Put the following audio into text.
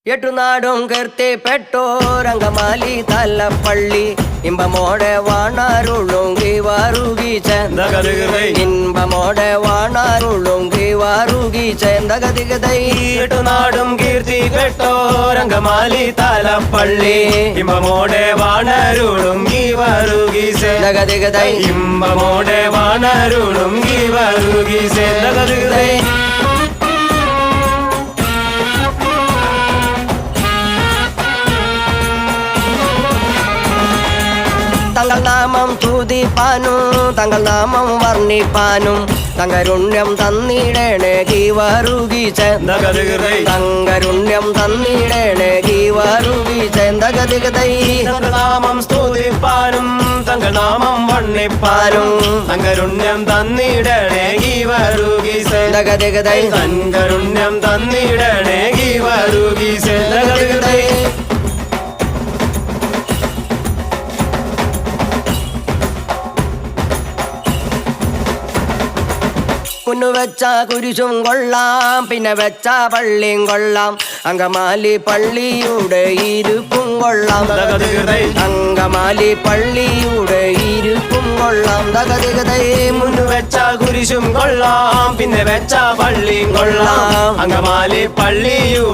എട്ടുനാടും കീർത്തിപ്പെട്ടോരംഗമാലി തലപ്പള്ളി ഇമ്പമോടെ വാണാരുളുങ്കി വാറുകി ഇമ്പമോടെ വാണാരുളുങ്കി വാറുകി ചേന്തകതികതൈ എട്ടുനാടും കീർത്തിപ്പെട്ടോരംഗമാലി തലപ്പള്ളി ഇമ്പമോടെ വാണരുളുങ്കി വാറുകി ചേന്തകതികതൈ ഇമ്പമോടെ വാണരുളുങ്കി വാറുകി ചേന്തകതികതൈ തങ്ങൾ നാമം തുതിപ്പാനും തങ്ങൾ നാമം വർണ്ണിപ്പാനും തങ്കരുണ്യം തന്നിടേണേ ഗീവാറുകി തങ്കരുണ്യം തന്നിടേണേ ഗീവാറുകി ചേന്തകതികതൈ നാമം സ്തുതിപ്പാനും തങ്ക നാമം വണ്ണിപ്പാനും തങ്കരുണ്യം തന്നിടണേ ഗീവരുകി ചേന്തകതികതൈ തങ്കരുണ്യം തന്നിടണേ ഗീവരുകി ചേന്തകതികതൈ കുന്നുവെച്ച കുരിശും കൊള്ളാം പിന്നെ വെച്ച പള്ളിയും കൊള്ളാം അങ്കമാലി പള്ളിയുടെ ഇരുപ്പും കൊള്ളാം അങ്കമാലി പള്ളിയുടെ ഇരുപ്പും കൊള്ളാം തകതികതൈ മുന്നു വെച്ച കുരിശും കൊള്ളാം പിന്നെ വെച്ച പള്ളിയും കൊള്ളാം അങ്കമാലി പള്ളിയുടെ